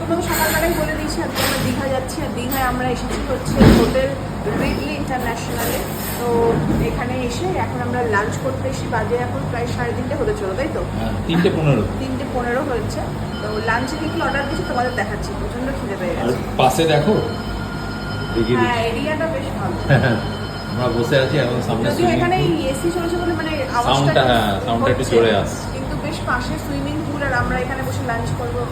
তোমাকে সকালবেলায় বলে দিয়েছি আজকে আমরা দীঘা যাচ্ছি, আর দীঘায় আমরা এসেছি হচ্ছে হোটেল রিডলি ইন্টারন্যাশনালে। তো এখানে এসে এখন আমরা লাঞ্চ করতে এসেছি, বাজে এখন প্রায় 3:30 হতে চলো, তাই তো? 3:15 হয়েছে। তো লাঞ্চে কি কি অর্ডার দিয়েছি তোমাদের দেখাচ্ছি, প্রচণ্ড খিদে পেয়ে গেছে। পাশে দেখো, হ্যাঁ এরিয়াটা বেশ ভালো। আমরা বসে আছি এখন, সামনে যদিও এখানে এসি চলেছে বলে মানে সাউন্ডটা একটু জোরে আসছে, কিন্তু বেশ পাশে সুইমিং পুল, আর আমরা এখানে বসে লাঞ্চ করবো।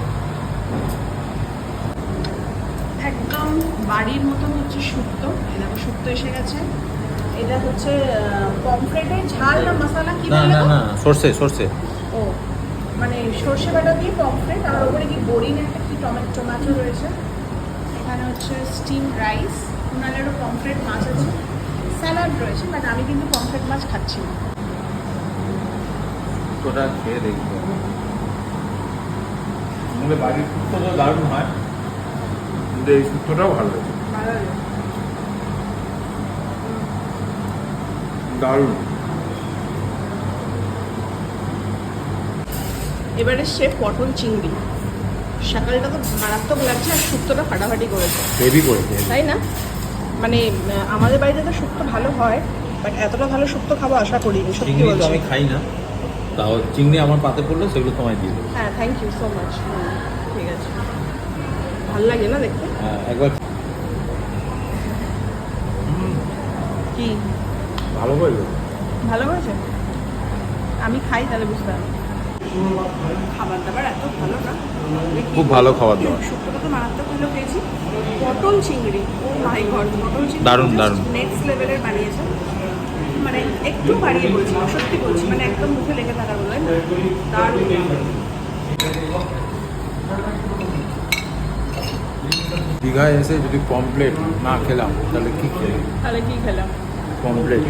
একদম বাড়ির মতন হচ্ছে শুক্তো, এই দেখো শুক্তো এসে গেছে। এটা হচ্ছে পমফ্রেটের ঝাল না মশলা কি বলে? না সরষে ও মানে সর্ষে বাটা দিয়ে পমফ্রেট, আর ওপরে কি বড়ি না একটা কি টমেটো রয়েছে। এখানে হচ্ছে স্টিম রাইস, কুনালেরও পমফ্রেট মাছ আছে, স্যালাড রয়েছে, বাট আমি কিন্তু পমফ্রেট মাছ খাচ্ছি না। শুক্তোটা খেয়ে দেখবো, আমাদের বাড়ির শুক্তো তো দারুণ হয়, কিন্তু এই শুক্তোটাও ভালো লাগে, ভালো লাগে। দারুণ। এবারে সে পটল চিংড়ি, সকালটা তো মারাত্মক লাগছে, আর শুক্তোটা ফাটাফাটি করেছে, হেভি করেছে, তাই না? মানে আমাদের বাড়িতে তো শুক্তো ভালো হয়, বাট এতটা ভালো শুক্তো খাবো আশা করিনি, সত্যি চিংড়ি তো বলছি। আমি খাই না, তাও চিংড়ি আমার পাতে পড়লে সেগুলো তোমায় দিয়ে দেবো। হ্যাঁ থ্যাংক ইউ সো মাচ। ঠিক আছে, ভালো লাগে না দেখতে? হ্যাঁ একবার কি ভালো করলো, ভালো করেছে? আমি খাই তাহলে বুঝতে পারবো। খাবার দাবার এত ভালো না, খুব ভালো খাবার দাবার। শুক্তোটা তো মারাত্মক ভালো পেয়েছি। পটল চিংড়ি, ও মাই গড, পটল চিংড়ি দারুণ। নেক্সট লেভেলের বানিয়েছে, মানে একটু বাড়িয়ে বলছি, সত্যি বলছি, মানে একদম মুখে লেগে থাকার বলে দারুণ। দীঘায় এসে যদি পমপ্লেট না খেলাম তাহলে কি খেলাম? তাহলে কি খেলাম? পমপ্লেট।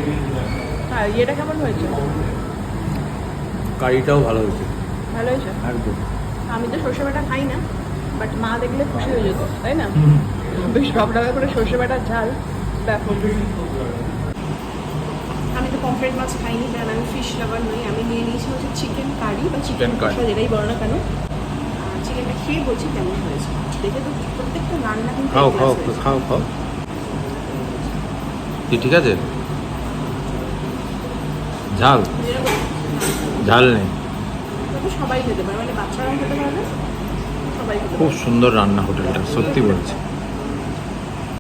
হ্যাঁ ইয়েটা কেমন হয়েছে? কারিটাও ভালো হয়েছে, ভালো হয়েছে একদম। আমি তো সর্ষে বাটা খাই না, বাট মা দেখলে খুশি হয়ে যেত, তাই না? বেশ রকডাকা করে সর্ষে বাটার ঝাল, দেখো। আমি তো পমফ্রেট মাছ খাইনি, কারণ আমি ফিশ লাভার নই। আমি নিয়ে নিয়েছি হচ্ছে চিকেন কারি বা চিকেন কষা, যেটাই বলো না কেন। চিকেনটা খেয়ে বলছি কেমন হয়েছে, দেখে তো প্রত্যেকটা রান্না কিন্তু খাও ঠিক আছে। ঝাল নেই, সবাই খেতে পারে, মানে বাচ্চারাও খেতে পারবে, সবাই খেতে খুব পারবে। সুন্দর রান্না হোটেলটা, সত্যি বলছি।